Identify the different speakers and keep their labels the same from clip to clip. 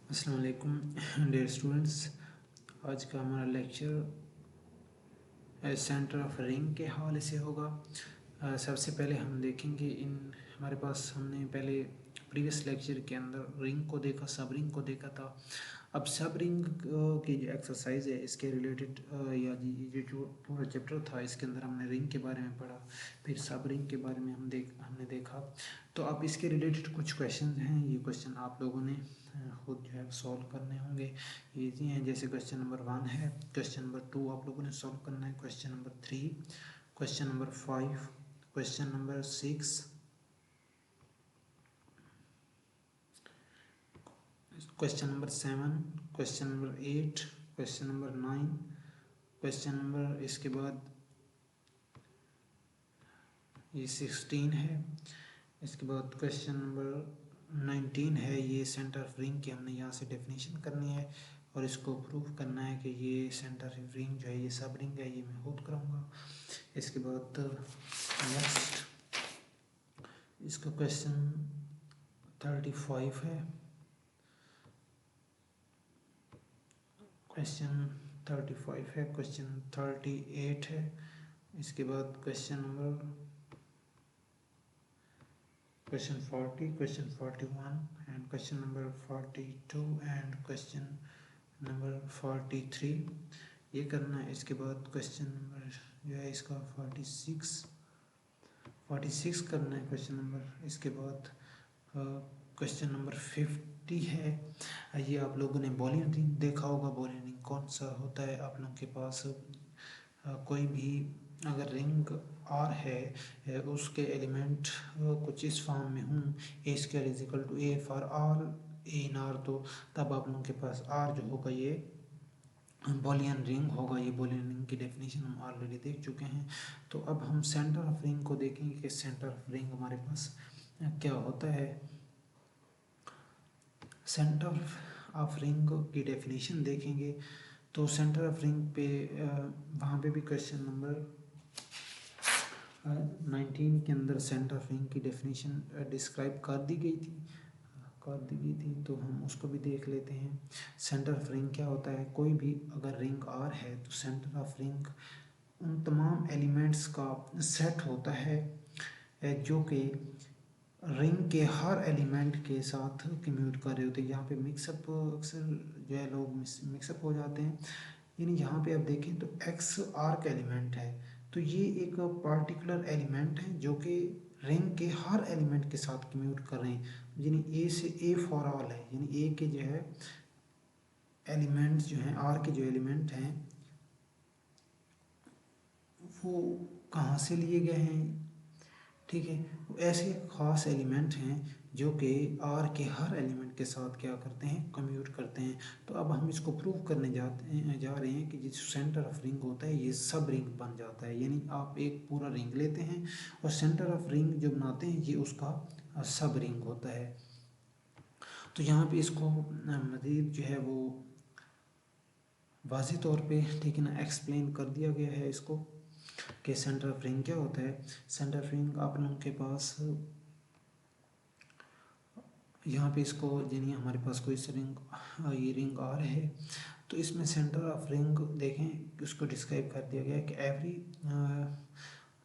Speaker 1: अस्सलाम वालेकुम dear students. आज का हमारा लेक्चर सेंटर ऑफ रिंग के हवाले से होगा। सबसे पहले हम देखेंगे हमारे पास हमने पहले प्रीवियस लेक्चर के अंदर रिंग को देखा, सब रिंग को देखा था। अब सब रिंग की जो एक्सरसाइज है इसके रिलेटेड या ये जो पूरा चैप्टर था इसके अंदर हमने रिंग के बारे में पढ़ा, फिर सब रिंग के बारे में हमने देखा। तो अब इसके रिलेटेड कुछ क्वेश्चन हैं, ये क्वेश्चन आप लोगों ने खुद जो है सॉल्व करने होंगे। ईजी हैं, जैसे क्वेश्चन नंबर 1 है, क्वेश्चन नंबर 2 आप लोगों ने सॉल्व करना है, question number 3, question number 5, question number 6, question number 7, question number 8, question number 9, question number इसके बाद ये 16 है, इसके बाद क्वेश्चन नंबर 19 है। ये सेंटर ऑफ रिंग की हमने यहाँ से डेफिनेशन करनी है और इसको प्रूव करना है कि ये सेंटर ऑफ रिंग जो है ये सब रिंग है, ये मैं खुद कराऊंगा। इसके बाद नेक्स्ट इसका क्वेश्चन 35 है, क्वेश्चन 35 है, क्वेश्चन 38 है, इसके बाद question 40, question 41 and question number 42 and question number 43 ये करना है। इसके बाद क्वेश्चन नंबर जो है इसका 46 करना है क्वेश्चन नंबर। इसके बाद क्वेश्चन नंबर 50 है। ये आप लोगों ने बॉलियन रिंग देखा होगा। बॉलियन रिंग कौन सा होता है, आप लोगों के पास कोई भी अगर रिंग आर है उसके एलिमेंट कुछ इस फॉर्म में हूँ, a square is equal to a for R a in R, तो तब आप लोगों के पास आर जो होगा ये बॉलियन रिंग होगा। ये बॉलियन रिंग की डेफिनेशन हम ऑलरेडी देख चुके हैं। तो अब हम सेंटर ऑफ रिंग को देखेंगे कि सेंटर ऑफ रिंग हमारे पास क्या होता है। सेंटर ऑफ रिंग की डेफिनेशन देखेंगे तो सेंटर ऑफ रिंग पे वहाँ पे भी क्वेश्चन नंबर 19 के अंदर सेंटर ऑफ रिंग की डेफिनेशन डिस्क्राइब कर दी गई थी, तो हम उसको भी देख लेते हैं। सेंटर ऑफ रिंग क्या होता है, कोई भी अगर रिंग आर है तो सेंटर ऑफ रिंग उन तमाम एलिमेंट्स का सेट होता है जो कि रिंग के हर एलिमेंट के साथ कम्यूट कर रहे होते हैं। यहाँ पे मिक्सअप अक्सर जो है लोग मिक्सअप हो जाते हैं। यानी यहाँ पे आप देखें तो एक्स आर्क एलिमेंट है, तो ये एक पार्टिकुलर एलिमेंट है जो कि रिंग के हर एलिमेंट के साथ कम्यूट कर रहे हैं। यानी ए से ए फॉर ऑल है, यानी ए के जो है एलिमेंट जो हैं, आर के जो एलिमेंट हैं वो कहाँ से लिए गए हैं, ठीक है। ऐसे ख़ास एलिमेंट हैं जो कि आर के हर एलिमेंट के साथ क्या करते हैं, कम्यूट करते हैं। तो अब हम इसको प्रूव करने जा रहे हैं कि जिस सेंटर ऑफ रिंग होता है ये सब रिंग बन जाता है। यानी आप एक पूरा रिंग लेते हैं और सेंटर ऑफ रिंग जो बनाते हैं ये उसका सब रिंग होता है। तो यहाँ पे इसको मज़ीद जो है वो वाज़ेह तौर पे ठीक है ना एक्सप्लेन कर दिया गया है इसको कि सेंटर ऑफ रिंग क्या होता है। सेंटर ऑफ रिंग आप लोगों के पास यहाँ पे इसको यानी हमारे पास कोई सा रिंग ये रिंग आर है, तो इसमें सेंटर ऑफ रिंग देखें उसको डिस्क्राइब कर दिया गया है कि every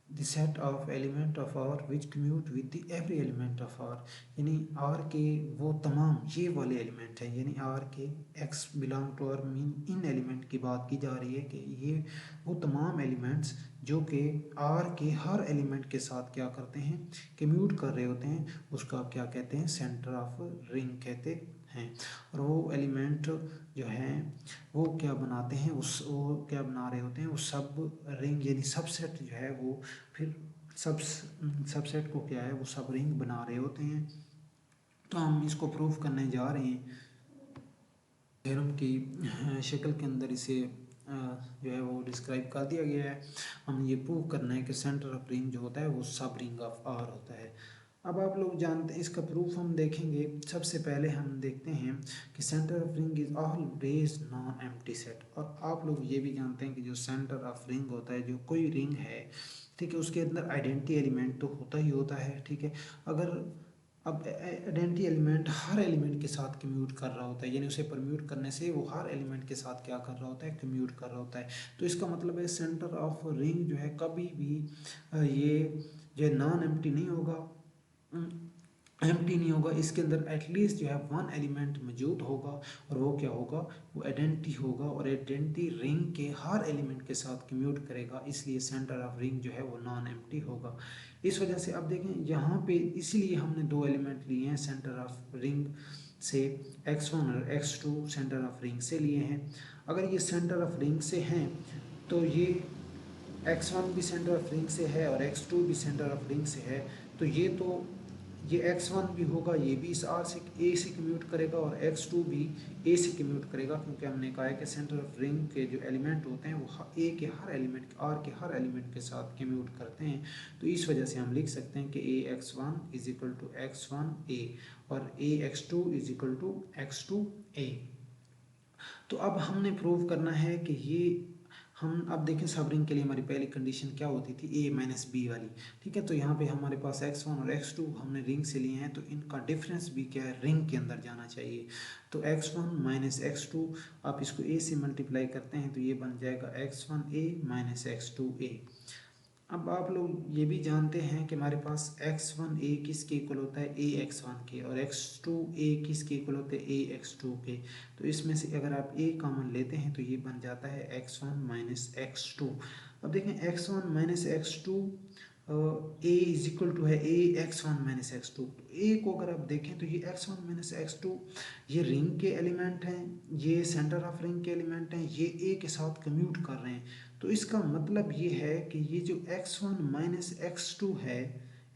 Speaker 1: the set of element of R which commute with the every element of R. यानी आर के वो तमाम ये वाले एलिमेंट हैं, यानी आर के X belong to R mean इन एलिमेंट की बात की जा रही है कि ये वो तमाम एलिमेंट्स जो कि आर के हर एलिमेंट के साथ क्या करते हैं, कम्यूट कर रहे होते हैं, उसको आप क्या कहते हैं, सेंटर ऑफ रिंग कहते हैं। और वो एलिमेंट जो हैं वो क्या बनाते हैं, वो क्या बना रहे होते हैं, वो सब रिंग यानी सबसेट जो है वो फिर सबसेट को क्या है वो सब रिंग बना रहे होते हैं। तो हम इसको प्रूव करने जा रहे हैं। थ्योरम की शक्ल के अंदर इसे जो है वो डिस्क्राइब कर दिया गया है। हमें ये प्रूव करना है कि सेंटर ऑफ रिंग जो होता है वो सब रिंग ऑफ आर होता है। अब आप लोग जानते हैं इसका प्रूफ हम देखेंगे। सबसे पहले हम देखते हैं कि centre of ring is always non empty set. और आप लोग ये भी जानते हैं कि जो सेंटर ऑफ रिंग होता है, जो कोई रिंग है ठीक है, उसके अंदर आइडेंटिटी एलिमेंट तो होता ही होता है, ठीक है। अगर अब आइडेंटिटी एलिमेंट हर एलिमेंट के साथ कम्यूट कर रहा होता है, यानी उसे परम्यूट करने से वो हर एलिमेंट के साथ क्या कर रहा होता है, कम्यूट कर रहा होता है। तो इसका मतलब है सेंटर ऑफ रिंग जो है कभी भी ये जो नॉन एम्प्टी नहीं होगा, एम्प्टी नहीं होगा, इसके अंदर एटलीस्ट जो है वन एलिमेंट मौजूद होगा, और वो क्या होगा, वो आइडेंटिटी होगा, और आइडेंटिटी रिंग के हर एलिमेंट के साथ कम्यूट करेगा, इसलिए सेंटर ऑफ रिंग जो है वो नॉन एम्प्टी होगा। इस वजह से अब देखें यहाँ पे, इसीलिए हमने दो एलिमेंट लिए हैं सेंटर ऑफ रिंग से, x1 और x2 सेंटर ऑफ रिंग से लिए हैं। अगर ये सेंटर ऑफ रिंग से हैं तो ये x1 भी सेंटर ऑफ रिंग से है और x2 भी सेंटर ऑफ रिंग से है, तो ये x1 भी होगा, ये भी इस r से a से कम्यूट करेगा, और x2 भी a से कम्यूट करेगा, क्योंकि हमने कहा है कि सेंटर ऑफ रिंग के जो एलिमेंट होते हैं वो a के हर एलिमेंट, r के हर एलिमेंट के साथ कम्यूट करते हैं। तो इस वजह से हम लिख सकते हैं कि ax1 is equal to x1a और ax2 is equal to x2a। तो अब हमने प्रूव करना है कि ये, हम अब देखें सब रिंग के लिए हमारी पहली कंडीशन क्या होती थी, a माइनस बी वाली। ठीक है, तो यहाँ पे हमारे पास x1 और x2 हमने रिंग से लिए हैं, तो इनका डिफरेंस भी क्या है, रिंग के अंदर जाना चाहिए। तो x1 माइनस x2, आप इसको a से मल्टीप्लाई करते हैं तो ये बन जाएगा x1a माइनस x2a। अब आप लोग ये भी जानते हैं कि हमारे पास x1a किसके इक्वल होता है, ax1 के, और x2a किसके इक्वल होते हैं, ax2 के। तो इसमें से अगर आप a कॉमन लेते हैं तो ये बन जाता है x1 माइनस x2। अब देखें x1 minus x2 a is equal to है a x1 माइनस x2। तो a को अगर आप देखें तो ये x1 माइनस x2 ये रिंग के एलिमेंट हैं, ये सेंटर ऑफ रिंग के एलिमेंट हैं, ये a के साथ कम्यूट कर रहे हैं। तो इसका मतलब ये है कि ये जो x1 माइनस x2 है,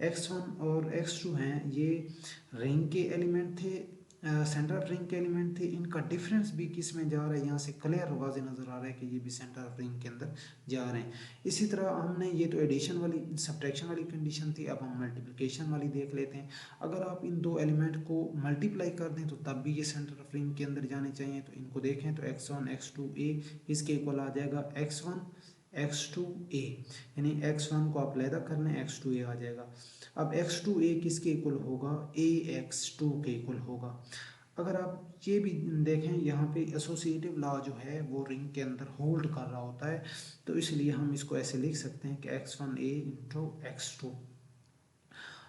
Speaker 1: x1 और x2 हैं, ये रिंग के एलिमेंट थे, सेंटर ऑफ रिंग के एलिमेंट थे। इनका डिफरेंस भी किस में जा रहा है, यहाँ से क्लियर वाजे नज़र आ रहा है कि ये भी सेंटर ऑफ रिंग के अंदर जा रहे हैं। इसी तरह हमने, ये तो एडिशन वाली सब्ट्रैक्शन वाली कंडीशन थी, अब हम मल्टीप्लिकेशन वाली देख लेते हैं। अगर आप इन दो एलिमेंट को मल्टीप्लाई कर दें तो तब भी ये सेंटर ऑफ रिंग के अंदर जाने चाहिए। तो इनको देखें तो x1 x2a इसके इक्वल आ जाएगा x1 x2a, यानी x1 को आप लैदा कर लें, x2a आ जाएगा। अब x2a किसके इक्वल होगा, ax2 के इक्वल होगा। अगर आप ये भी देखें, यहाँ पे एसोसिएटिव लॉ जो है वो रिंग के अंदर होल्ड कर रहा होता है, तो इसलिए हम इसको ऐसे लिख सकते हैं कि x1a इंटू x2।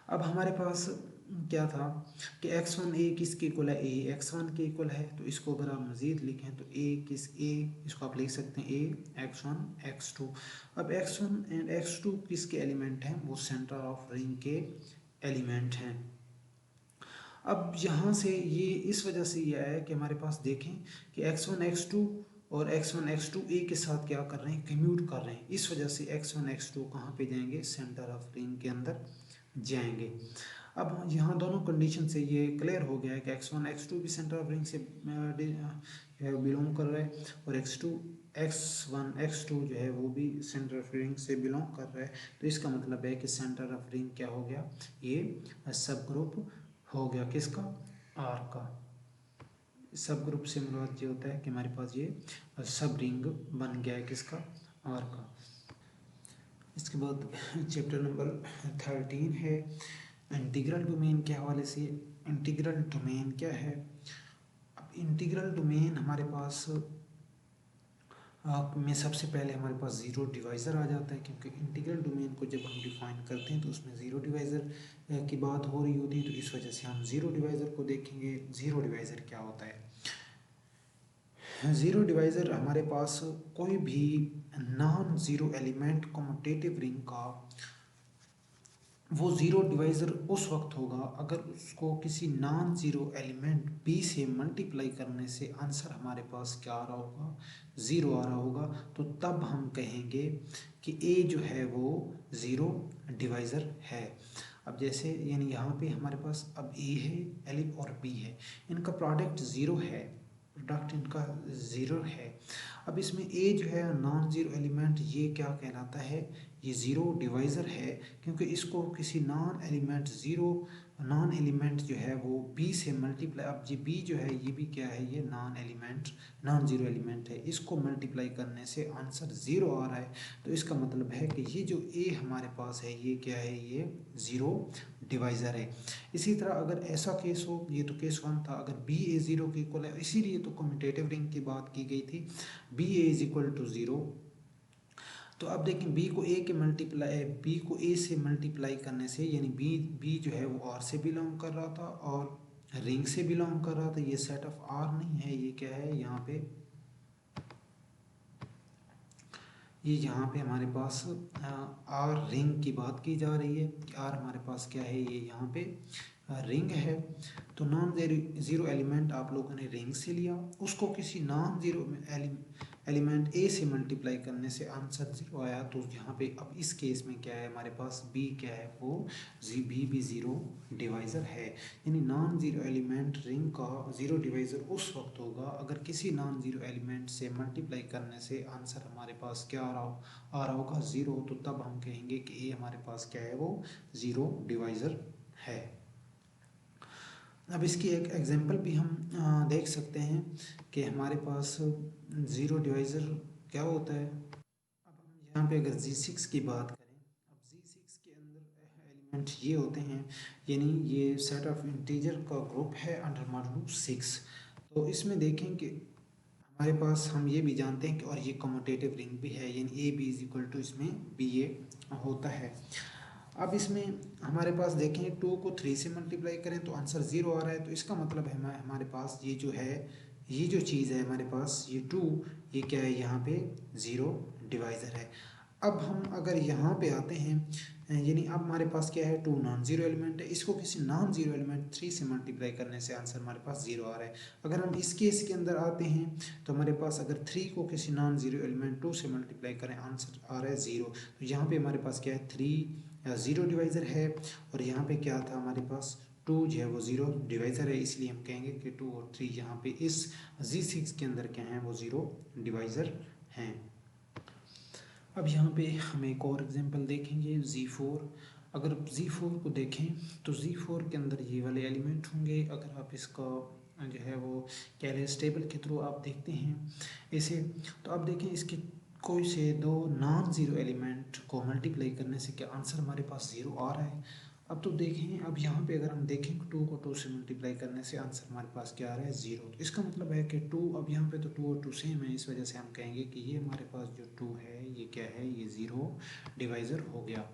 Speaker 1: अब हमारे पास क्या था कि x1a किसके इक्वल है, a x1 के इक्वल है। तो इसको अगर आप मज़ीद लिखें तो a इसको आप लिख सकते हैं a x1 x2। अब x1 एंड x2 किसके एलिमेंट हैं, वो सेंटर ऑफ रिंग के एलिमेंट हैं। अब यहाँ से ये इस वजह से ये आया कि हमारे पास देखें कि x1 x2 और x1 x2 a के साथ क्या कर रहे हैं, कम्यूट कर रहे हैं। इस वजह से x1 x2 कहाँ पे जाएंगे, सेंटर ऑफ रिंग के अंदर जाएंगे। अब यहाँ दोनों कंडीशन से ये क्लियर हो गया है कि x1 x2 भी सेंटर ऑफ रिंग से बिलोंग कर रहा है, और x1 x2 जो है वो भी सेंटर ऑफ रिंग से बिलोंग कर रहा है। तो इसका मतलब है कि सेंटर ऑफ रिंग क्या हो गया, ये सब ग्रुप हो गया किसका, R का। सब ग्रुप से मुराद ये होता है कि हमारे पास ये सब रिंग बन गया है किसका, R का। इसके बाद चैप्टर नंबर 13 है इंटीग्रल डोमेन के हवाले से। इंटीग्रल डोमेन क्या है, अब इंटीग्रल डोमेन हमारे पास में सबसे पहले हमारे पास ज़ीरो डिवाइज़र आ जाता है, क्योंकि इंटीग्रल डोमेन को जब हम डिफ़ाइन करते हैं तो उसमें ज़ीरो डिवाइज़र की बात हो रही होती है। तो इस वजह से हम ज़ीरो डिवाइज़र को देखेंगे। ज़ीरो डिवाइज़र क्या होता है, ज़ीरो डिवाइज़र हमारे पास कोई भी non zero element commutative ring का वो ज़ीरो डिवाइज़र उस वक्त होगा अगर उसको किसी नॉन ज़ीरो एलिमेंट b से मल्टीप्लाई करने से आंसर हमारे पास क्या आ रहा होगा, ज़ीरो आ रहा होगा। तो तब हम कहेंगे कि a जो है वो ज़ीरो डिवाइज़र है। अब जैसे यानी यहाँ पे हमारे पास अब a है, एलिफ और b है, इनका प्रोडक्ट ज़ीरो है, प्रोडक्ट इनका ज़ीरो है। अब इसमें a जो है नॉन ज़ीरो एलिमेंट, ये क्या कहलाता है, ये ज़ीरो डिवाइज़र है, क्योंकि इसको किसी नॉन एलिमेंट जो है वो b से मल्टीप्लाई, अब ये b जो है ये भी क्या है, ये नॉन ज़ीरो एलिमेंट है, इसको मल्टीप्लाई करने से आंसर ज़ीरो आ रहा है। तो इसका मतलब है कि ये जो a हमारे पास है ये क्या है, ये ज़ीरो डिवाइज़र है। इसी तरह अगर ऐसा केस हो, ये तो केस 1 था, अगर बी ए 0 के इक्वल है, इसीलिए तो कम्यूटेटिव रिंग की बात की गई थी, B A is equal to 0। तो अब देखें बी को ए से मल्टीप्लाई करने से, यानी बी जो है वो आर से बिलोंग कर रहा था और रिंग से बिलोंग कर रहा था, ये सेट ऑफ आर नहीं है, ये क्या है यहाँ पे, ये यहाँ पे हमारे पास आर रिंग की बात की जा रही है कि आर हमारे पास क्या है, ये यहाँ पे रिंग है। तो नॉन ज़ीरो एलिमेंट आप लोगों ने रिंग से लिया, उसको किसी नॉन ज़ीरो एलिमेंट ए से मल्टीप्लाई करने से आंसर 0 आया। तो यहाँ पे अब इस केस में क्या है हमारे पास, बी क्या है वो बी भी 0 डिवाइज़र है। यानी नॉन ज़ीरो एलिमेंट रिंग का 0 डिवाइज़र उस वक्त होगा अगर किसी नॉन ज़ीरो एलिमेंट से मल्टीप्लाई करने से आंसर हमारे पास क्या आ रहा होगा 0। तो तब हम कहेंगे कि ए हमारे पास क्या है वो 0 डिवाइज़र है। अब इसकी एक एग्जांपल भी हम देख सकते हैं कि हमारे पास 0 डिवाइज़र क्या होता है। अब हम यहाँ पे अगर G6 की बात करें, अब G6 के अंदर एलिमेंट ये होते हैं, यानी ये सेट ऑफ इंटीजर का ग्रुप है अंडर मॉड्यूलो 6। तो इसमें देखें कि हमारे पास हम ये भी जानते हैं कि और ये कम्यूटेटिव रिंग भी है, यानी A B is equal to इसमें बी ए होता है। अब इसमें हमारे पास देखें 2 को 3 से मल्टीप्लाई करें तो आंसर 0 आ रहा है। तो इसका मतलब है हमारे पास ये जो है, ये जो चीज़ है हमारे पास, ये 2, ये क्या है यहाँ पे 0 डिवाइज़र है। अब हम अगर यहाँ पे आते हैं, यानी अब हमारे पास क्या है, 2 नॉन ज़ीरो एलिमेंट है, इसको किसी नॉन ज़ीरो एलिमेंट 3 से मल्टीप्लाई करने से आंसर हमारे पास 0 आ रहा है। अगर हम इस केस के अंदर आते हैं तो हमारे पास अगर 3 को किसी नॉन ज़ीरो एलिमेंट 2 से मल्टीप्लाई करें आंसर आ रहा है 0। तो यहाँ पे हमारे पास क्या है, 3 ज़ीरो डिवाइज़र है, और यहाँ पे क्या था हमारे पास 2 जो है वो 0 डिवाइज़र है, इसलिए हम कहेंगे कि 2 और 3 यहाँ पे इस G6 के अंदर क्या हैं वो 0 डिवाइज़र हैं। अब यहाँ पे हम एक और एग्जांपल देखेंगे Z4। अगर Z4 को देखें तो Z4 के अंदर ये वाले एलिमेंट होंगे। अगर आप इसका जो है वो कैलेस टेबल के थ्रू आप देखते हैं इसे, तो आप देखें इसके कोई से 2 नॉन ज़ीरो एलिमेंट को मल्टीप्लाई करने से क्या आंसर हमारे पास 0 आ रहा है। अब तो देखें, अब यहाँ पे अगर हम देखें 2 को 2 से मल्टीप्लाई करने से आंसर हमारे पास क्या आ रहा है 0। तो इसका मतलब है कि 2, अब यहाँ पे तो 2 और 2 सेम है, इस वजह से हम कहेंगे कि ये हमारे पास जो 2 है ये क्या है, ये 0 डिवाइज़र हो गया।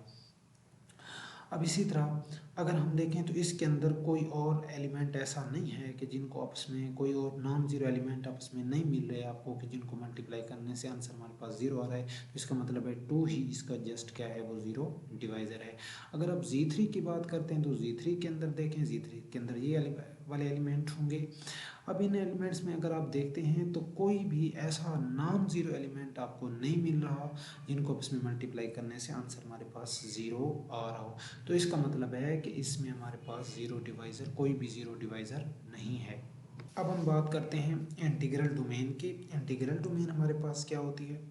Speaker 1: अब इसी तरह अगर हम देखें तो इसके अंदर कोई और एलिमेंट ऐसा नहीं है कि जिनको आपस में, कोई और नॉन ज़ीरो एलिमेंट आपस में नहीं मिल रहे आपको कि जिनको मल्टीप्लाई करने से आंसर हमारे पास 0 आ रहा है। तो इसका मतलब है 2 ही इसका जस्ट क्या है वो 0 डिवाइज़र है। अगर आप Z3 की बात करते हैं तो Z3 के अंदर देखें, Z3 के अंदर ये वाले एलिमेंट होंगे। अब इन एलिमेंट्स में अगर आप देखते हैं तो कोई भी ऐसा नॉन ज़ीरो एलिमेंट आपको नहीं मिल रहा जिनको आपस में मल्टीप्लाई करने से आंसर हमारे पास 0 आ रहा हो। तो इसका मतलब है कि इसमें हमारे पास 0 डिवाइज़र, कोई भी 0 डिवाइज़र नहीं है। अब हम बात करते हैं इंटीग्रल डोमेन की। इंटीग्रल डोमेन हमारे पास क्या होती है,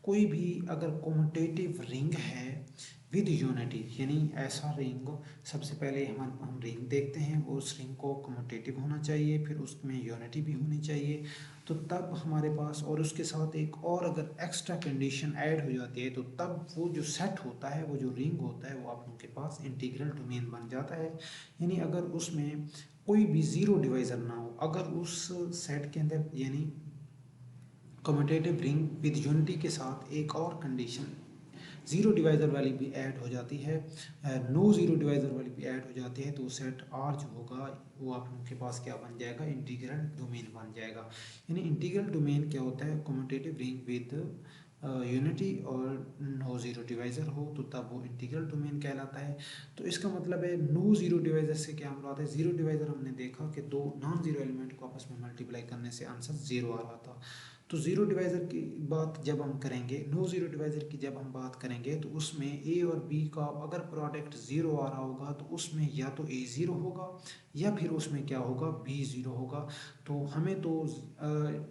Speaker 1: कोई भी अगर कम्यूटेटिव रिंग है विद यूनिटी, यानी ऐसा रिंग, सबसे पहले हम रिंग देखते हैं, उस रिंग को कम्यूटेटिव होना चाहिए, फिर उसमें यूनिटी भी होनी चाहिए, तो तब हमारे पास, और उसके साथ एक और अगर एक्स्ट्रा कंडीशन ऐड हो जाती है तो तब वो जो सेट होता है, वो जो रिंग होता है, वो आप लोगों के पास इंटीग्रल डोमेन बन जाता है। यानी अगर उसमें कोई भी 0 डिवाइज़र ना हो, अगर उस सेट के अंदर यानी कम्यूटेटिव रिंग विद यूनिटी के साथ एक और कंडीशन 0 डिवाइज़र वाली भी ऐड हो जाती है, नो 0 डिवाइज़र वाली भी ऐड हो जाती है, तो सेट आर जो होगा वो आप लोगों के पास क्या बन जाएगा, इंटीग्रल डोमेन बन जाएगा। यानी इंटीग्रल डोमेन क्या होता है, कम्यूटेटिव रिंग विद यूनिटी और नो 0 डिवाइज़र हो तो तब वो इंटीग्रल डोमेन कहलाता है। तो इसका मतलब है नो 0 डिवाइज़र से क्या हम बात है, 0 डिवाइज़र हमने देखा कि 2 नॉन 0 एलिमेंट को आपस में मल्टीप्लाई करने से आंसर 0 आ रहा था। तो 0 डिवाइज़र की बात जब हम करेंगे, नो 0 डिवाइज़र की जब हम बात करेंगे तो उसमें ए और बी का अगर प्रोडक्ट 0 आ रहा होगा तो उसमें या तो ए 0 होगा या फिर उसमें क्या होगा, बी 0 होगा। तो हमें तो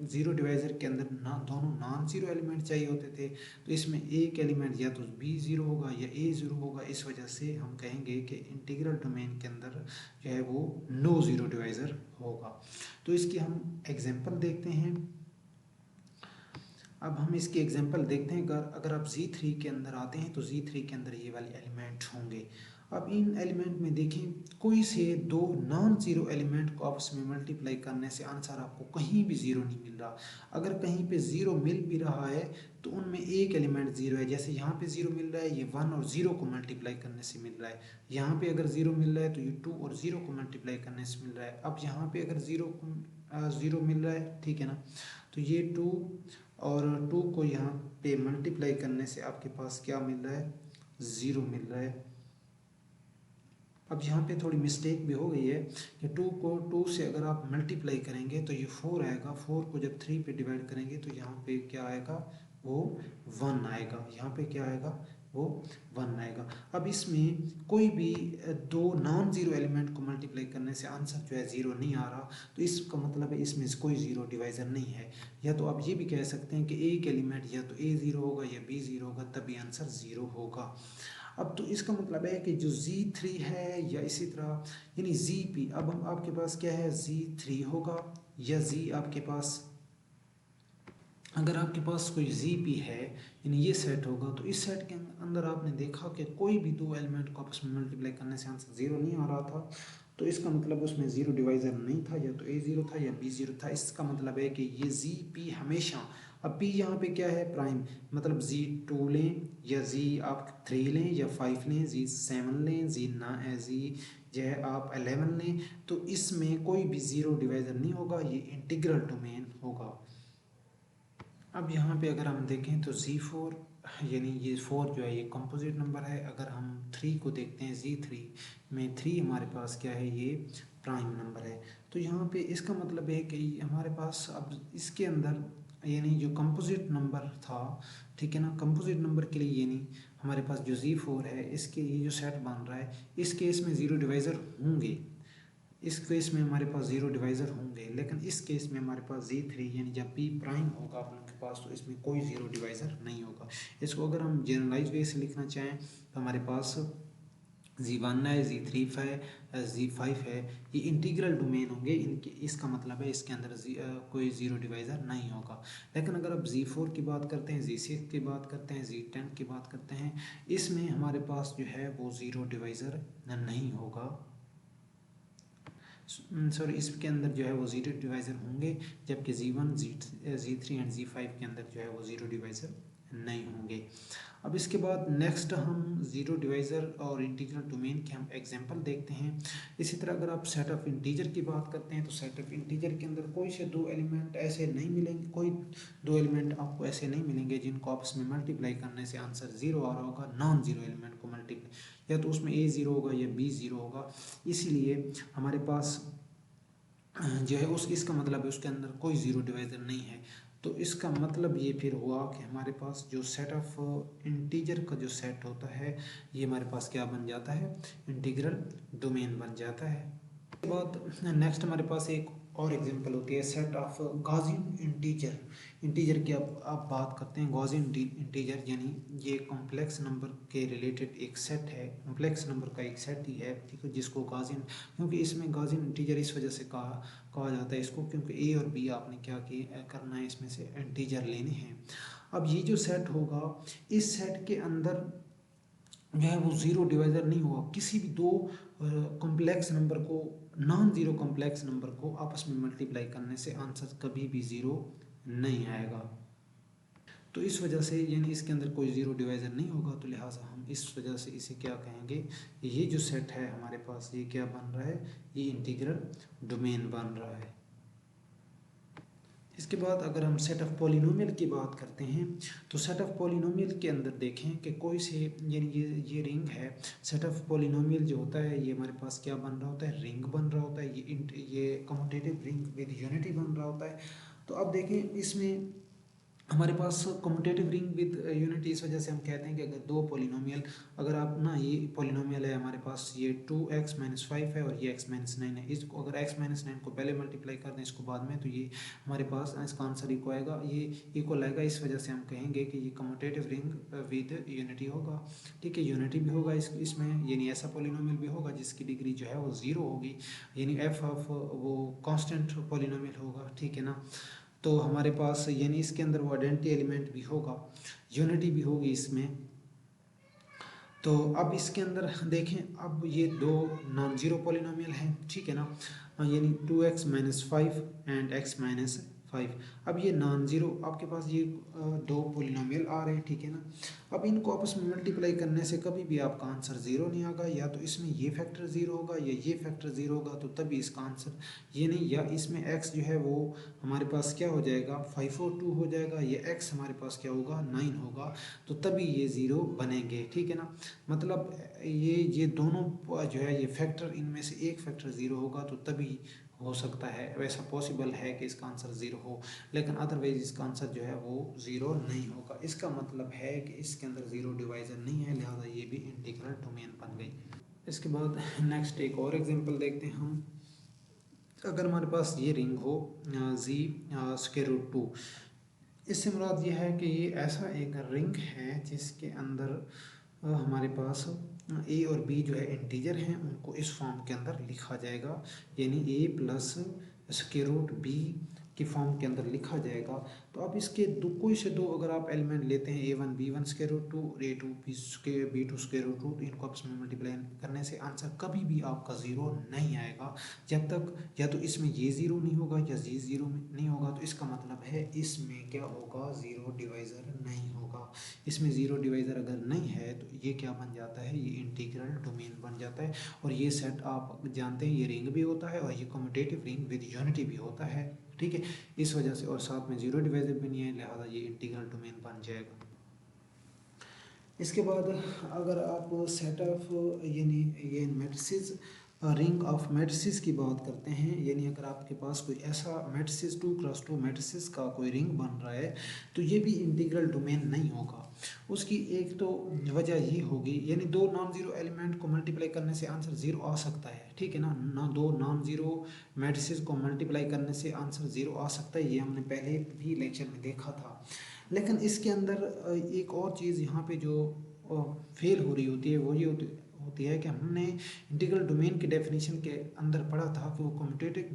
Speaker 1: 0 डिवाइज़र के अंदर दोनों नॉन 0 एलिमेंट चाहिए होते थे, तो इसमें एक एलिमेंट या तो बी 0 होगा या ए 0 होगा। इस वजह से हम कहेंगे कि इंटीग्रल डोमेन के अंदर जो है वो नो 0 डिवाइज़र होगा। तो इसकी हम एग्जांपल देखते हैं। अब हम इसके एग्जांपल देखते हैं। अगर आप Z3 के अंदर आते हैं तो Z3 के अंदर ये वाले एलिमेंट होंगे। अब इन एलिमेंट में देखें, कोई से दो नॉन ज़ीरो एलिमेंट को आपस में मल्टीप्लाई करने से आंसर आपको कहीं भी ज़ीरो नहीं मिल रहा। अगर कहीं पे ज़ीरो मिल भी रहा है तो उनमें एक एलिमेंट ज़ीरो है। जैसे यहाँ पे ज़ीरो मिल रहा है, ये वन और ज़ीरो को मल्टीप्लाई करने से मिल रहा है। यहाँ पे अगर ज़ीरो मिल रहा है तो ये टू और ज़ीरो को मल्टीप्लाई करने से मिल रहा है। अब यहाँ पे अगर ज़ीरो मिल रहा है, ठीक है ना, तो ये टू और टू को यहाँ पे मल्टीप्लाई करने से आपके पास क्या मिल रहा है, ज़ीरो मिल रहा है। अब यहाँ पे थोड़ी मिस्टेक भी हो गई है कि टू को टू से अगर आप मल्टीप्लाई करेंगे तो ये फोर आएगा, फोर को जब थ्री पे डिवाइड करेंगे तो यहाँ पे क्या आएगा, वो वन आएगा। यहाँ पे क्या आएगा, वो वन आएगा। अब इसमें कोई भी दो नॉन ज़ीरो एलिमेंट को मल्टीप्लाई करने से आंसर जो है ज़ीरो नहीं आ रहा, तो इसका मतलब है इसमें से कोई ज़ीरो डिवाइज़र नहीं है। या तो आप ये भी कह सकते हैं कि एक एलिमेंट या तो ए ज़ीरो होगा या बी ज़ीरो होगा, तभी आंसर ज़ीरो होगा। अब तो इसका मतलब है कि जो Z3 है या इसी तरह यानी ZP, अब हम आपके पास क्या है, Z3 होगा या Z आपके पास, अगर आपके पास कोई ZP है यानी ये सेट होगा, तो इस सेट के अंदर आपने देखा कि कोई भी दो एलिमेंट को आपस में मल्टीप्लाई करने से आंसर ज़ीरो नहीं आ रहा था, तो इसका मतलब उसमें ज़ीरो डिवाइज़र नहीं था, या तो ए ज़ीरो था या बी ज़ीरो था। इसका मतलब है कि ये ZP हमेशा, अब पी यहाँ पे क्या है, प्राइम, मतलब Z2 लें या Z आप 3 लें या 5 लें, Z7 लें, Z जो है आप 11 लें, तो इसमें कोई भी ज़ीरो डिवाइज़र नहीं होगा, ये इंटीग्रल डोमेन होगा। अब यहाँ पे अगर हम देखें तो Z4 यानी ये 4 जो है ये कंपोजिट नंबर है। अगर हम 3 को देखते हैं, Z3 में 3 हमारे पास क्या है, ये प्राइम नंबर है। तो यहाँ पे इसका मतलब है कि हमारे पास अब इसके अंदर यानी जो कंपोजिट नंबर था, ठीक है ना, कंपोजिट नंबर के लिए यानी हमारे पास जो Z4 है इसके ये जो सेट बन रहा है, इस केस में ज़ीरो डिवाइज़र होंगे, इस केस में हमारे पास ज़ीरो डिवाइज़र होंगे, लेकिन इस केस में हमारे पास Z3 यानी जब P प्राइम होगा आप लोगों के पास, तो इसमें कोई ज़ीरो डिवाइज़र नहीं होगा। इसको अगर हम जनरलाइज वे से लिखना चाहें तो हमारे पास Z1 है, Z3 है, Z5 है, ये इंटीग्रल डोमेन होंगे इनके। इसका मतलब है इसके अंदर कोई ज़ीरो डिवाइज़र नहीं होगा। लेकिन अगर आप Z4 की बात करते हैं, Z6 की बात करते हैं, Z10 की बात करते हैं, इसमें हमारे पास जो है वो ज़ीरो डिवाइज़र नहीं होगा। सॉरी, इसके अंदर जो है वो ज़ीरो डिवाइज़र होंगे, जबकि Z1 Z3 एंड Z5 के अंदर जो है वो ज़ीरो डिवाइज़र नहीं होंगे। अब इसके बाद नेक्स्ट हम ज़ीरो डिवाइज़र और इंटीग्रल डोमेन के हम एग्जांपल देखते हैं। इसी तरह अगर आप सेट ऑफ इंटीजर की बात करते हैं तो सेट ऑफ इंटीजर के अंदर कोई से दो एलिमेंट ऐसे नहीं मिलेंगे, कोई दो एलिमेंट आपको ऐसे नहीं मिलेंगे जिनको आपस में मल्टीप्लाई करने से आंसर ज़ीरो आ रहा होगा। नॉन ज़ीरो एलिमेंट को मल्टीप्लाई, या तो उसमें ए ज़ीरो होगा या बी ज़ीरो होगा। इसीलिए हमारे पास जो है उस इसका मतलब है उसके अंदर कोई ज़ीरो डिवाइज़र नहीं है। तो इसका मतलब ये फिर हुआ कि हमारे पास जो सेट ऑफ इंटीजर का जो सेट होता है, ये हमारे पास क्या बन जाता है, इंटीग्रल डोमेन बन जाता है। उसके बाद नेक्स्ट हमारे पास एक और एग्जांपल होती है set of Gaussian integer. Integer की आप बात करते हैं, गॉसियन इंटीजर यानी ये कॉम्प्लेक्स नंबर के रिलेटेड एक सेट है, कॉम्प्लेक्स नंबर का एक सेट ही है, ठीक है, जिसको गॉसियन, क्योंकि इसमें गॉसियन इंटीजर इस वजह से कहा जाता है इसको, क्योंकि ए और बी आपने क्या करना है, इसमें से इंटीजर लेने हैं। अब ये जो सेट होगा, इस सेट के अंदर जो है वो ज़ीरो डिवाइज़र नहीं होगा। किसी भी दो कॉम्प्लेक्स नंबर को, नॉन ज़ीरो कॉम्प्लेक्स नंबर को आपस में मल्टीप्लाई करने से आंसर कभी भी ज़ीरो नहीं आएगा। तो इस वजह से यानी इसके अंदर कोई ज़ीरो डिवाइज़र नहीं होगा, तो लिहाजा हम इस वजह से इसे क्या कहेंगे, ये जो सेट है हमारे पास ये क्या बन रहा है, ये इंटीग्रल डोमेन बन रहा है। इसके बाद अगर हम सेट ऑफ पॉलिनोमियल की बात करते हैं तो सेट ऑफ पॉलिनोमियल के अंदर देखें कि कोई से यानी ये रिंग है, सेट ऑफ पॉलिनोमियल जो होता है ये हमारे पास क्या बन रहा होता है, रिंग बन रहा होता है, ये कम्यूटेटिव रिंग विद यूनिटी बन रहा होता है। तो अब देखें इसमें हमारे पास कम्यूटेटिव रिंग विद यूनिटी, इस वजह से हम कहते हैं कि अगर दो पॉलिनोमियल, अगर आप ना, ये पॉलिनोमियल है हमारे पास, ये 2x-5 है और ये x-9 है, इसको अगर x-9 को पहले मल्टीप्लाई कर दें इसको बाद में, तो ये हमारे पास इसका आंसर इक्वल आएगा, ये इक्वल आएगा। इस वजह से हम कहेंगे कि ये कम्यूटेटिव रिंग विद यूनिटी होगा, ठीक है। यूनिटी भी होगा इसमें, यानी ऐसा पॉलिनोमियल भी होगा जिसकी डिग्री जो है वो ज़ीरो होगी, यानी एफ ऑफ वो कॉन्स्टेंट पॉलिनोमियल होगा, ठीक है ना। तो हमारे पास यानी इसके अंदर वो आइडेंटिटी एलिमेंट भी होगा, यूनिटी भी होगी इसमें। तो अब इसके अंदर देखें, अब ये दो नॉन जीरो पॉलिनोमियल हैं, ठीक है ना, यानी 2x-5 एंड x-5। अब ये नॉन जीरो आपके पास ये दो पॉलिनोमियल आ रहे हैं, ठीक है ना। अब इनको आपस में मल्टीप्लाई करने से कभी भी आपका आंसर ज़ीरो नहीं आएगा, या तो इसमें ये फैक्टर ज़ीरो होगा या ये फैक्टर ज़ीरो होगा, तो तभी इसका आंसर ये नहीं, या इसमें x जो है वो हमारे पास क्या हो जाएगा 5 और 2 हो जाएगा, ये x हमारे पास क्या होगा 9 होगा, तो तभी ये ज़ीरो बनेंगे, ठीक है ना। मतलब ये दोनों जो है ये फैक्टर, इनमें से एक फैक्टर ज़ीरो होगा तो तभी हो सकता है, वैसा पॉसिबल है कि इसका आंसर ज़ीरो हो, लेकिन अदरवाइज इसका आंसर जो है वो ज़ीरो नहीं होगा। इसका मतलब है कि इसके अंदर ज़ीरो डिवाइज़र नहीं है, लिहाजा ये भी इंटीग्रल डोमेन बन गई। इसके बाद नेक्स्ट एक और एग्जांपल देखते हैं हम। अगर हमारे पास ये रिंग हो z√2, इससे मुराद ये है कि ये ऐसा एक रिंग है जिसके अंदर हमारे पास ए और बी जो है इंटीजर हैं, उनको इस फॉर्म के अंदर लिखा जाएगा, यानी ए प्लस स्क्वायर रूट बी की फॉर्म के अंदर लिखा जाएगा। तो अब इसके दो कोई से दो अगर आप एलिमेंट लेते हैं, a1 b1 स्क्वायर रूट 2 और a2 b2 स्क्वायर रूट 2, तो इनको आपस में मल्टीप्लाई करने से आंसर कभी भी आपका ज़ीरो नहीं आएगा, जब तक या तो इसमें ये ज़ीरो नहीं होगा या ये ज़ीरो नहीं होगा, तो इसका मतलब है इसमें क्या होगा ज़ीरो डिवाइज़र नहीं होगा। इसमें ज़ीरो डिवाइज़र अगर नहीं है तो ये क्या बन जाता है, ये इंटीग्रल डोमेन बन जाता है। और ये सेट आप जानते हैं ये रिंग भी होता है और ये कम्यूटेटिव रिंग विद यूनिटी भी होता है, ठीक है। इस वजह से और साथ में ज़ीरो डिवाइज़र भी नहीं है, लिहाजा ये इंटीग्रल डोमेन बन जाएगा। इसके बाद अगर आप सेट ऑफ यानी ये मैट्रिसेस रिंग ऑफ मैट्रिसेस की बात करते हैं, यानी अगर आपके पास कोई ऐसा मैट्रिसेस 2x2 मैट्रिसेस का कोई रिंग बन रहा है, तो ये भी इंटीग्रल डोमेन नहीं होगा। उसकी एक तो वजह ये होगी, यानी दो नॉन ज़ीरो एलिमेंट को मल्टीप्लाई करने से आंसर ज़ीरो आ सकता है, ठीक है ना, दो नॉन ज़ीरो मैट्रिसेस को मल्टीप्लाई करने से आंसर ज़ीरो आ सकता है, ये हमने पहले भी लेक्चर में देखा था। लेकिन इसके अंदर एक और चीज़ यहाँ पे जो फेल हो रही होती है वो ये होती है कि हमने इंटीग्रल डोमेन के डेफिनेशन के अंदर पढ़ा था कि वो कम्यूटेटिव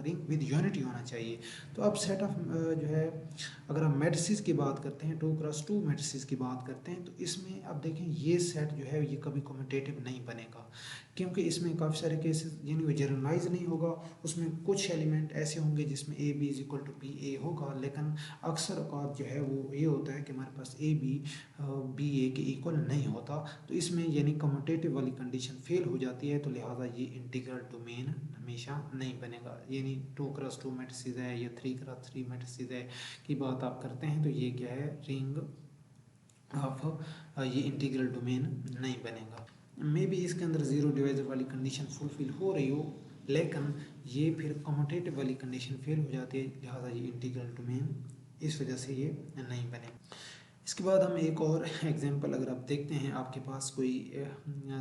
Speaker 1: रिंग विद यूनिटी होना चाहिए। तो अब सेट ऑफ जो है अगर हम मैट्रिसेस की बात करते हैं, 2x2 मैट्रिसेस की बात करते हैं, तो इसमें अब देखें ये सेट जो है ये कभी कम्यूटेटिव नहीं बनेगा, क्योंकि इसमें काफ़ी सारे केसेस यानी वो जनरलाइज नहीं होगा। उसमें कुछ एलिमेंट ऐसे होंगे जिसमें a B is equal to b a होगा, लेकिन अक्सर औकात जो है वो ये होता है कि हमारे पास ए बी ए के इक्वल नहीं होता, तो इसमें यानी कम्यूटेटिव वाली कंडीशन फेल हो जाती है, तो लिहाजा ये इंटीग्रल डोमेन हमेशा नहीं बनेगा। यानी 2x2 मैट्रिसेस है या 3x3 मैट्रिसेस है की बात आप करते हैं, तो ये क्या है रिंग ऑफ ये इंटीग्रल डोमेन नहीं बनेगा। मे बी इसके अंदर ज़ीरो डिवाइज़र वाली कंडीशन फुलफिल हो रही हो, लेकिन ये फिर कम्यूटेटिव वाली कंडीशन फेल हो जाती है, लिहाजा ये इंटीग्रल डोमेन इस वजह से ये नहीं बने। इसके बाद हम एक और एग्जांपल अगर आप देखते हैं, आपके पास कोई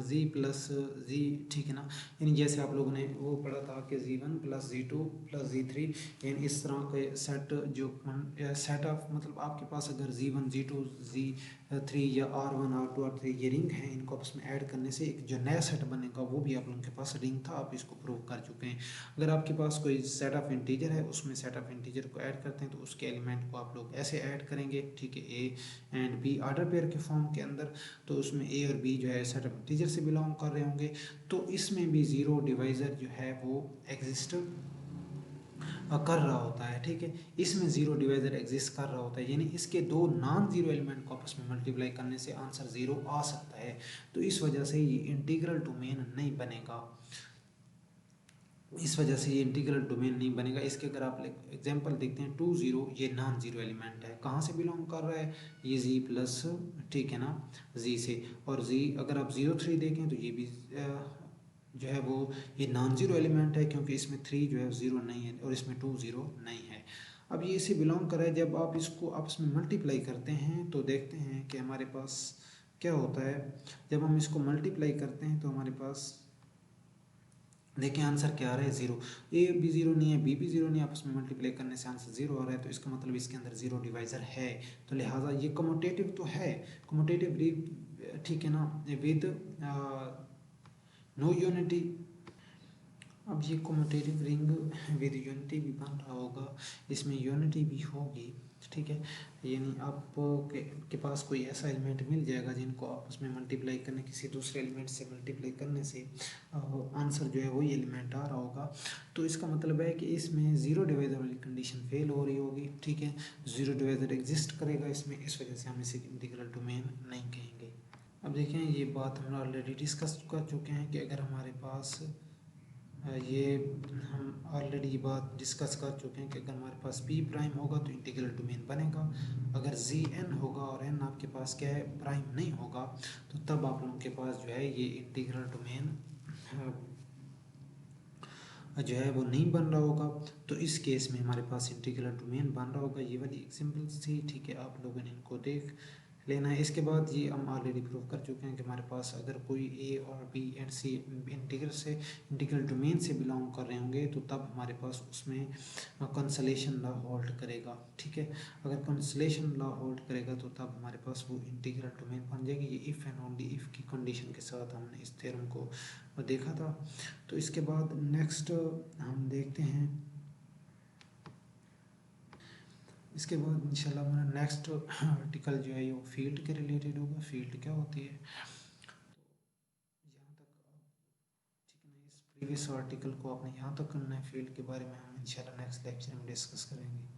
Speaker 1: z प्लस z, ठीक है ना, यानी जैसे आप लोगों ने वो पढ़ा था कि z1 plus z2 plus z3, यानी इस तरह के सेट जो सेट ऑफ मतलब आपके पास अगर z1 z2 z3 या r1 r2 r3 ये रिंग है, इनको आपस में ऐड करने से एक जो नया सेट बनेगा वो भी आप लोगों के पास रिंग था, आप इसको प्रूव कर चुके हैं। अगर आपके पास कोई सेट ऑफ इंटीजर है, उसमें सेट ऑफ इंटीजर को ऐड करते हैं तो उसके एलिमेंट को आप लोग ऐसे ऐड करेंगे, ठीक है, A and B order pair के फॉर्म के अंदर, तो उसमें ए और बी जो है सेट ऑफ इंटीजर से बिलोंग कर रहे होंगे, तो इसमें भी ज़ीरो डिवाइज़र जो है वो एग्जिस्ट कर रहा होता है, ठीक है। इसमें ज़ीरो डिवाइज़र एग्जिस्ट कर रहा होता है, यानी इसके दो नॉन ज़ीरो एलिमेंट को आपस में मल्टीप्लाई करने से आंसर ज़ीरो आ सकता है, तो इस वजह से ये इंटीग्रल डोमेन नहीं बनेगा। इस वजह से ये इंटीग्रल डोमेन नहीं बनेगा। इसके अगर आप एग्जांपल देखते हैं 2 0, ये नॉन ज़ीरो एलिमेंट है, कहाँ से बिलोंग कर रहा है, ये z प्लस, ठीक है ना, z से, और z अगर आप 0 3 देखें तो ये भी जो है वो ये नॉन ज़ीरो एलिमेंट है, क्योंकि इसमें 3 जो है 0 नहीं है और इसमें 2 0 नहीं है। अब ये इसे बिलोंग कर रहा है, जब आप इसको आपस में मल्टीप्लाई करते हैं तो देखते हैं कि हमारे पास क्या होता है। जब हम इसको मल्टीप्लाई करते हैं तो हमारे पास देखिए आंसर क्या आ रहा है ज़ीरो, ए भी ज़ीरो नहीं है, बी भी ज़ीरो नहीं है, आपस में मल्टीप्लाई करने से आंसर ज़ीरो आ रहा है, तो इसका मतलब इसके अंदर ज़ीरो डिवाइज़र है, तो लिहाजा ये कम्यूटेटिव तो है, कम्यूटेटिव, ठीक है ना, विद नो यूनिटी, अब ये कम्यूटेटिव रिंग विद यूनिटी भी बन रहा होगा, इसमें यूनिटी भी होगी, ठीक है। यानी आप के पास कोई ऐसा एलिमेंट मिल जाएगा जिनको आप उसमें मल्टीप्लाई करने, किसी दूसरे एलिमेंट से मल्टीप्लाई करने से आंसर जो है वही एलिमेंट आ रहा होगा। तो इसका मतलब है कि इसमें ज़ीरो डिवाइज़र वाली कंडीशन फेल हो रही होगी, ठीक है। ज़ीरो डिवाइज़र एग्जिस्ट करेगा इसमें, इस वजह से हम इसे इंटीग्रल डोमेन नहीं कहेंगे। अब देखें, ये बात हम ऑलरेडी डिस्कस कर चुके हैं कि अगर हमारे पास ये हम ऑलरेडी ये बात डिस्कस कर चुके हैं कि अगर हमारे पास पी प्राइम होगा तो इंटीग्रल डोमेन बनेगा। अगर जी एन होगा और एन आपके पास क्या है, प्राइम नहीं होगा, तो तब आप लोगों के पास जो है ये इंटीग्रल डोमेन जो है वो नहीं बन रहा होगा। तो इस केस में हमारे पास इंटीग्रल डोमेन बन रहा होगा। ये वाली एग्जांपल्स थी, ठीक है, आप लोगों ने इनको देख लेना है। इसके बाद ये हम ऑलरेडी प्रूव कर चुके हैं कि हमारे पास अगर कोई ए और B and C integral domain से बिलोंग कर रहे होंगे तो तब हमारे पास उसमें कंसलेशन लॉ होल्ड करेगा, ठीक है। अगर कंसलेशन लॉ होल्ड करेगा तो तब हमारे पास वो इंटीग्रल डोमेन बन जाएगी। ये इफ़ एंड ओनली इफ़ की कंडीशन के साथ हमने इस थ्योरम को देखा था। तो इसके बाद नेक्स्ट हम देखते हैं, इसके बाद इंशाल्लाह हमारा नेक्स्ट आर्टिकल जो है वो फील्ड के रिलेटेड होगा। फील्ड क्या होती है, तो यहाँ तक ठीक है ना, इस प्रीवियस आर्टिकल को आपने यहाँ तक करना है। फील्ड के बारे में हम इंशाल्लाह नेक्स्ट लेक्चर में डिस्कस करेंगे।